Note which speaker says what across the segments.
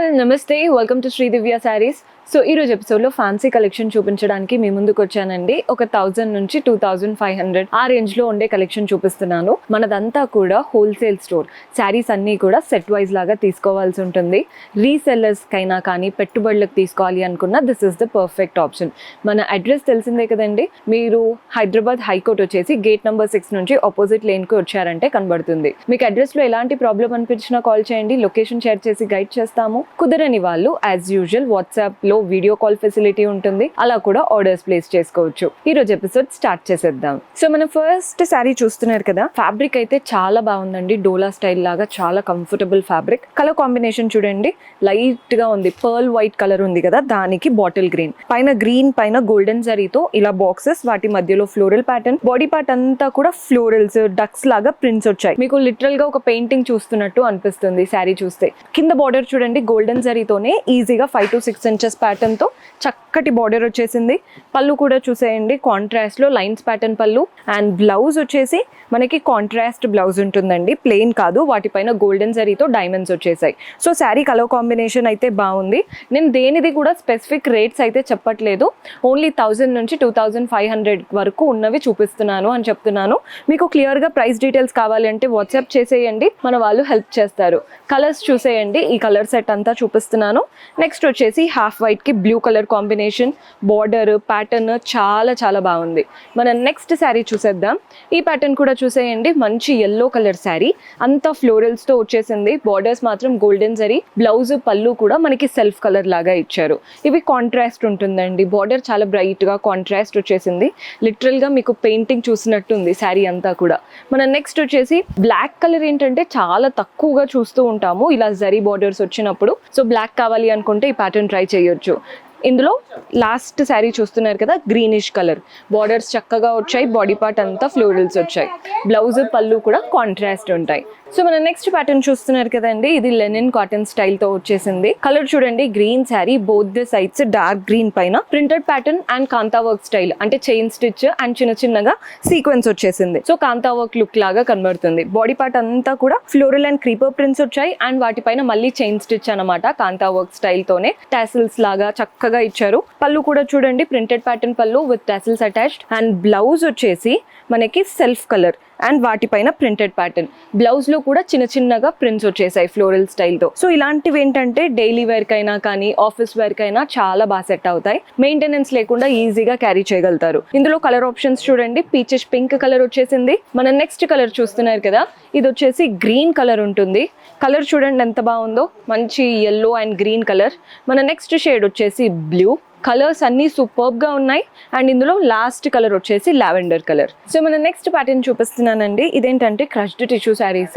Speaker 1: All నమస్తే, welcome to Shri Divya sarees. So ఈరోజు ఎపిసోడ్లో ఫ్యాన్సీ కలెక్షన్ చూపించడానికి మీ ముందుకు వచ్చానండి. ఒక 1000 నుంచి 2500 ఆ రేంజ్లో ఉండే కలెక్షన్ చూపిస్తున్నాను. మనదంతా కూడా హోల్సేల్ స్టోర్. శారీస్ అన్నీ కూడా సెట్ వైజ్ లాగా తీసుకోవాల్సి ఉంటుంది. రీసెల్లర్స్కైనా కానీ పెట్టుబడులకు తీసుకోవాలి అనుకున్న this is the perfect option. మన అడ్రస్ తెలిసిందే కదండి. మీరు హైదరాబాద్ హైకోర్ట్ వచ్చేసి గేట్ నెంబర్ 6 నుంచి ఆపోజిట్ లేన్కి వచ్చారంటే కనబడుతుంది. మీకు అడ్రస్లో ఎలాంటి ప్రాబ్లం అనిపించినా కాల్ చేయండి, లొకేషన్ షేర్ చేసి గైడ్ చేస్తాము. కుదరని వాళ్ళు యాజ్ యూజువల్ వాట్సాప్లో వీడియో కాల్ ఫెసిలిటీ ఉంటుంది, అలా కూడా ఆర్డర్స్ ప్లేస్ చేసుకోవచ్చు. ఈ రోజు ఎపిసోడ్ స్టార్ట్ చేసేద్దాం. సో మనం ఫస్ట్ శారీ చూస్తున్నారు కదా, ఫ్యాబ్రిక్ అయితే చాలా బాగుందండి. డోలా స్టైల్ లాగా చాలా కంఫర్టబుల్ ఫ్యాబ్రిక్. కలర్ కాంబినేషన్ చూడండి, లైట్ గా ఉంది. పర్ల్ వైట్ కలర్ ఉంది కదా, దానికి బాటిల్ గ్రీన్ పైన గ్రీన్ పైన గోల్డెన్ జరీతో ఇలా బాక్సెస్, వాటి మధ్యలో ఫ్లోరల్ ప్యాటర్న్. బాడీ పార్ట్ అంతా కూడా ఫ్లోరల్స్, డక్స్ లాగా ప్రింట్స్ వచ్చాయి. మీకు లిటరల్ గా ఒక పెయింటింగ్ చూస్తున్నట్టు అనిపిస్తుంది శారీ చూస్తే. కింద బార్డర్ చూడండి, గోల్డెన్ జరీతోనే ఈజీగా 5 to 6 ఇంచెస్ ప్యాటర్న్ తో చక్కటి బార్డర్ వచ్చేసింది. పళ్ళు కూడా చూసేయండి, కాంట్రాస్ట్ లో లైన్స్ ప్యాటర్న్ పళ్ళు. అండ్ బ్లౌజ్ వచ్చేసి మనకి కాంట్రాస్ట్ బ్లౌజ్ ఉంటుందండి, ప్లెయిన్ కాదు. వాటిపైన గోల్డెన్ జరీతో డైమండ్స్ వచ్చేసాయి. సో శారీ కలర్ కాంబినేషన్ అయితే బాగుంది. నేను దేనిది కూడా స్పెసిఫిక్ రేట్స్ అయితే చెప్పట్లేదు, ఓన్లీ 1000 నుంచి 2500 వరకు ఉన్నవి చూపిస్తున్నాను అని చెప్తున్నాను. మీకు క్లియర్గా ప్రైస్ డీటెయిల్స్ కావాలి అంటే వాట్సాప్ చేసేయండి, మన వాళ్ళు హెల్ప్ చేస్తారు. కలర్స్ చూసేయండి, ఈ కలర్ సెట్ అంతా చూపిస్తున్నాను. నెక్స్ట్ వచ్చేసి హాఫ్ వైట్ కి blue colour combination, border pattern చాలా చాలా బాగుంది. మన నెక్స్ట్ శారీ చూసేద్దాం. ఈ ప్యాటర్న్ కూడా చూసేయండి, మంచి ఎల్లో కలర్ శారీ, అంతా ఫ్లోరల్స్ తో వచ్చేసింది. బార్డర్స్ మాత్రం గోల్డెన్ జరీ, బ్లౌజ్ పళ్ళు కూడా మనకి సెల్ఫ్ కలర్ లాగా ఇచ్చారు. ఇవి కాంట్రాస్ట్ ఉంటుందండి. బార్డర్ చాలా బ్రైట్ గా కాంట్రాస్ట్ వచ్చేసింది. లిటరల్ గా మీకు పెయింటింగ్ చూసినట్టు ఉంది శారీ అంతా కూడా. మన నెక్స్ట్ వచ్చేసి బ్లాక్ కలర్. ఏంటంటే చాలా తక్కువగా చూస్తూ ఉంటాము ఇలా జరీ బార్డర్స్ వచ్చినప్పుడు. సో బ్లాక్ కావాలి అనుకుంటే ఈ ప్యాటర్న్ ట్రై చేయొచ్చు. ఇందులో లాస్ట్ శారీ చూస్తున్నారు కదా, గ్రీనిష్ కలర్, బార్డర్స్ చక్కగా వచ్చాయి. బాడీ పార్ట్ అంతా ఫ్లోరల్స్ వచ్చాయి. బ్లౌజ్ పళ్ళు కూడా కాంట్రాస్ట్ ఉంటాయి. సో మన నెక్స్ట్ ప్యాటర్న్ చూస్తున్నారు కదండి, ఇది లెనిన్ కాటన్ స్టైల్ తో వచ్చేసింది. కలర్ చూడండి, green sari, both the sides dark green పైన printed pattern and kantha work style, అంటే చైన్ స్టిచ్ అండ్ చిన్న చిన్నగా సీక్వెన్స్ వచ్చేసింది. సో కాంతా వర్క్ లుక్ లాగా కనబడుతుంది. బాడీ పార్ట్ అంతా కూడా ఫ్లోరల్ అండ్ క్రీపర్ ప్రింట్స్ వచ్చాయి. అండ్ వాటిపైన మళ్ళీ చైన్ స్టిచ్ అనమాట, కాంతా వర్క్ స్టైల్ తోనే టాసిల్స్ లాగా చక్కగా ఇచ్చారు. పళ్ళు కూడా చూడండి, ప్రింటెడ్ ప్యాటర్న్ పళ్ళు with tassels attached. And blouse వచ్చేసి మనకి సెల్ఫ్ కలర్ అండ్ వాటిపైన ప్రింటెడ్ ప్యాటర్న్. బ్లౌజ్ లో కూడా చిన్న చిన్నగా ప్రింట్స్ వచ్చేసాయి ఫ్లోరల్ స్టైల్ తో. సో ఇలాంటివి ఏంటంటే డైలీ వేర్ కైనా కానీ ఆఫీస్ వేర్ కైనా చాలా బాగా సెట్ అవుతాయి. మెయింటెనెన్స్ లేకుండా ఈజీగా క్యారీ చేయగలుగుతారు. ఇందులో కలర్ ఆప్షన్స్ చూడండి, పీచెస్ పింక్ కలర్ వచ్చేసింది. మన నెక్స్ట్ కలర్ చూస్తున్నారు కదా, ఇది వచ్చేసి గ్రీన్ కలర్ ఉంటుంది. కలర్ చూడండి ఎంత బాగుందో, మంచి ఎల్లో అండ్ గ్రీన్ కలర్. మన నెక్స్ట్ షేడ్ వచ్చేసి బ్లూ. కలర్స్ అన్ని సూపర్బ్ గా ఉన్నాయి. అండ్ ఇందులో లాస్ట్ కలర్ వచ్చేసి లావెండర్ కలర్. సో మన నెక్స్ట్ ప్యాటర్న్ చూపిస్తున్నానండి. ఇదేంటంటే క్రష్డ్ టిష్యూ శారీస్.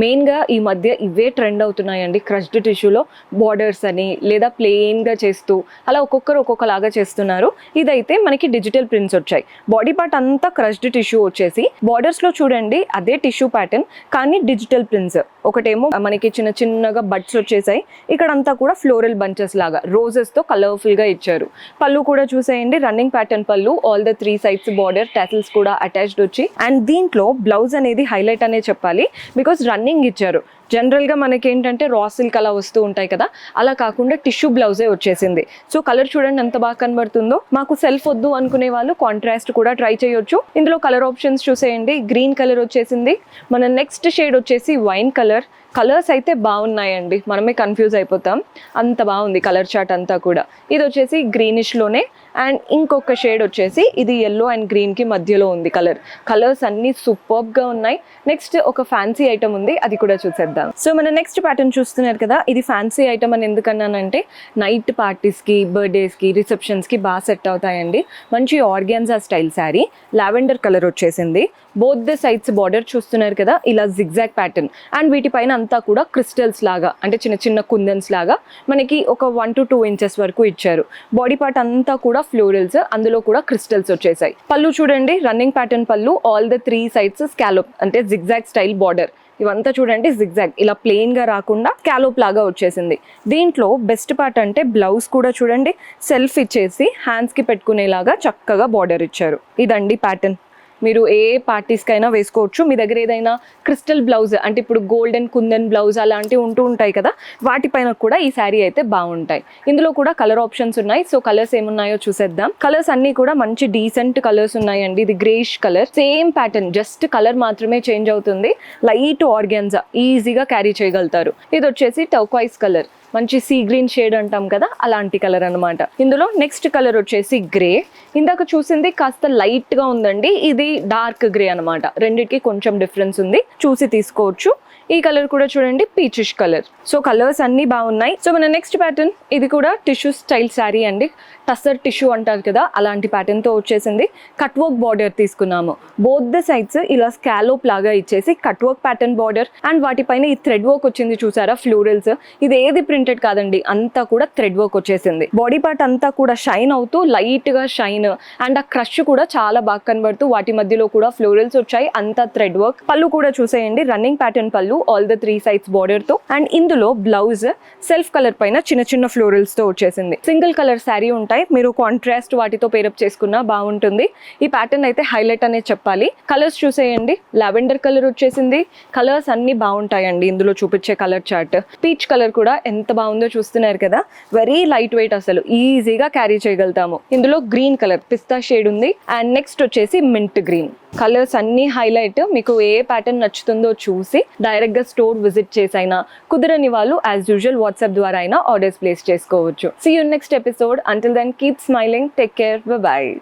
Speaker 1: మెయిన్ గా ఈ మధ్య ఇవే ట్రెండ్ అవుతున్నాయండి. క్రష్డ్ టిష్యూలో బార్డర్స్ అని లేదా ప్లెయిన్ గా చేస్తూ అలా ఒక్కొక్కరు ఒక్కొక్కలాగా చేస్తున్నారు. ఇదైతే మనకి డిజిటల్ ప్రింట్స్ వచ్చాయి. బాడీ పార్ట్ అంతా క్రష్డ్ టిష్యూ వచ్చేసి బార్డర్స్ లో చూడండి అదే టిష్యూ ప్యాటర్న్ కానీ డిజిటల్ ప్రింట్స్. ఒకటేమో మనకి చిన్న చిన్నగా బడ్స్ వచ్చేసాయి, ఇక్కడంతా కూడా ఫ్లోరల్ బంచెస్ లాగా రోజెస్ తో కలర్ఫుల్ గా ఇచ్చారు. పళ్ళు కూడా చూసేయండి, రన్నింగ్ ప్యాటర్న్ పళ్ళు, all the 3 sides border, tassels కూడా అటాచ్డ్ వచ్చి. అండ్ దీంట్లో బ్లౌజ్ అనేది హైలైట్ అనే చెప్పాలి, బికాస్ రన్నింగ్ ఇచ్చారు. జనరల్గా మనకి ఏంటంటే రా సిల్క్ అలా వస్తూ ఉంటాయి కదా, అలా కాకుండా టిష్యూ బ్లౌజే వచ్చేసింది. సో కలర్ చూడండి ఎంత బాగా కనబడుతుందో. మాకు సెల్ఫ్ వద్దు అనుకునే వాళ్ళు కాంట్రాస్ట్ కూడా ట్రై చేయొచ్చు. ఇందులో కలర్ ఆప్షన్స్ చూసేయండి, గ్రీన్ కలర్ వచ్చేసింది. మన నెక్స్ట్ షేడ్ వచ్చేసి వైన్ కలర్. కలర్స్ అయితే బాగున్నాయండి, మనమే కన్ఫ్యూజ్ అయిపోతాం, అంత బాగుంది కలర్ చార్ట్ అంతా కూడా. ఇది వచ్చేసి గ్రీనిష్ లోనే. అండ్ ఇంకొక షేడ్ వచ్చేసి ఇది ఎల్లో అండ్ గ్రీన్ కి మధ్యలో ఉంది కలర్. కలర్స్ అన్ని సూపర్బ్ గా ఉన్నాయి. నెక్స్ట్ ఒక ఫ్యాన్సీ ఐటమ్ ఉంది, అది కూడా చూసేద్దాం. సో మన నెక్స్ట్ ప్యాటర్న్ చూస్తున్నారు కదా, ఇది ఫ్యాన్సీ ఐటమ్ అని ఎందుకన్నానంటే నైట్ పార్టీస్ కి, బర్త్డేస్ కి, రిసెప్షన్స్ కి బాగా సెట్ అవుతాయండి. మంచి organza style sari, lavender colour వచ్చేసింది. బోత్ ద సైడ్స్ బార్డర్ చూస్తున్నారు కదా, ఇలా జిగ్జాగ్ ప్యాటర్న్. అండ్ వీటిపైన అంతా కూడా క్రిస్టల్స్ లాగా, అంటే చిన్న చిన్న కుందన్స్ లాగా మనకి ఒక 1 to 2 ఇంచెస్ వరకు ఇచ్చారు. బాడీ పార్ట్ అంతా కూడా ఫ్లోరల్స్, అందులో కూడా క్రిస్టల్స్ వచ్చేసాయి. పళ్ళు చూడండి, రన్నింగ్ ప్యాటర్న్ పళ్ళు, ఆల్ ద 3 సైడ్స్ స్కాలోప్ అంటే జిగ్జాగ్ స్టైల్ బార్డర్. ఇవంతా చూడండి జిగ్జాగ్, ఇలా ప్లెయిన్ గా రాకుండా స్కాలోప్ లాగా వచ్చేసింది. దీంట్లో బెస్ట్ పార్ట్ అంటే బ్లౌజ్ కూడా చూడండి సెల్ఫ్ ఇచ్చేసి హ్యాండ్స్ కి పెట్టుకునేలాగా చక్కగా బార్డర్ ఇచ్చారు. ఇదండి ప్యాటర్న్. మీరు ఏ పార్టీస్కైనా వేసుకోవచ్చు. మీ దగ్గర ఏదైనా క్రిస్టల్ బ్లౌజ్ అంటే ఇప్పుడు గోల్డెన్ కుందన్ బ్లౌజ్ అలాంటివి ఉంటాయి కదా, వాటిపైన కూడా ఈ శారీ అయితే బాగుంటాయి. ఇందులో కూడా కలర్ ఆప్షన్స్ ఉన్నాయి. సో కలర్స్ ఏమున్నాయో చూసేద్దాం. కలర్స్ అన్ని కూడా మంచి డీసెంట్ కలర్స్ ఉన్నాయండి. ఇది greyish colour, same pattern, just colour మాత్రమే చేంజ్ అవుతుంది. లైట్ ఆర్గాన్జా, ఈజీగా క్యారీ చేయగలుగుతారు. ఇది వచ్చేసి టర్క్వైస్ కలర్, మంచి సీ గ్రీన్ షేడ్ అంటాం కదా, అలాంటి కలర్ అన్నమాట. ఇందులో నెక్స్ట్ కలర్ వచ్చేసి గ్రే. ఇందాక చూసింది కాస్త లైట్ గా ఉందండి, ఇది డార్క్ గ్రే అన్నమాట. రెండిటికి కొంచెం డిఫరెన్స్ ఉంది, చూసి తీసుకోవచ్చు. ఈ కలర్ కూడా చూడండి, పీచిష్ కలర్. సో కలర్స్ అన్ని బాగున్నాయి. సో మన నెక్స్ట్ ప్యాటర్న్, ఇది కూడా టిష్యూ స్టైల్ శారీ అండి. టసర్ టిష్యూ అంటారు కదా, అలాంటి ప్యాటర్న్ తో వచ్చేసింది. కట్ వర్క్ బార్డర్ తీసుకున్నాము. బోత్ ద సైడ్స్ ఇలా స్కాలోప్ లాగా ఇచ్చేసి cut work pattern border, and వాటిపైన ఈ థ్రెడ్ వర్క్ వచ్చింది చూసారా, ఫ్లోరల్స్. ఇది ఏది ప్రింటెడ్ కాదండి, అంతా కూడా థ్రెడ్ వర్క్ వచ్చేసింది. బాడీ పార్ట్ అంతా కూడా షైన్ అవుతూ లైట్ గా షైన్, అండ్ ఆ క్రష్ కూడా చాలా బాగా కనబడుతూ వాటి మధ్యలో కూడా ఫ్లోరల్స్ వచ్చాయి, అంతా థ్రెడ్ వర్క్. పళ్ళు కూడా చూసేయండి, రన్నింగ్ ప్యాటర్న్ పళ్ళు, ఆల్ ద 3 సైడ్స్ బార్డర్ తో. అండ్ ఇందులో బ్లౌజ్ సెల్ఫ్ కలర్ పైన చిన్న చిన్న ఫ్లోరల్స్ తో వచ్చేసింది. సింగిల్ కలర్ శారీ ఉంటాయి, మీరు కాంట్రాస్ట్ వాటితో పేరప్ చేసుకున్నా బాగుంటుంది. ఈ ప్యాటర్న్ అయితే హైలైట్ అనే చెప్పాలి. కలర్స్ చూసేయండి, లావెండర్ కలర్ వచ్చేసింది. కలర్స్ అన్ని బాగుంటాయండి ఇందులో చూపించే కలర్ చార్ట్. పీచ్ కలర్ కూడా ఎంత బాగుందో చూస్తున్నారు కదా, వెరీ లైట్ వెయిట్, అసలు ఈజీగా క్యారీ చేయగలుగుతాము. ఇందులో గ్రీన్ కలర్ పిస్తా షేడ్ ఉంది. అండ్ నెక్స్ట్ వచ్చేసి మింట్ గ్రీన్. కలర్స్ అన్ని హైలైట్. మీకు ఏ ప్యాటర్న్ నచ్చుతుందో చూసి డైరెక్ట్ గా స్టోర్ విజిట్ చేసైనా, కుదరని వాళ్ళు యాజ్ యూజువల్ వాట్సాప్ ద్వారా అయినా ఆర్డర్స్ ప్లేస్ చేసుకోవచ్చు. See you next episode. Until then keep smiling, take care, bye by.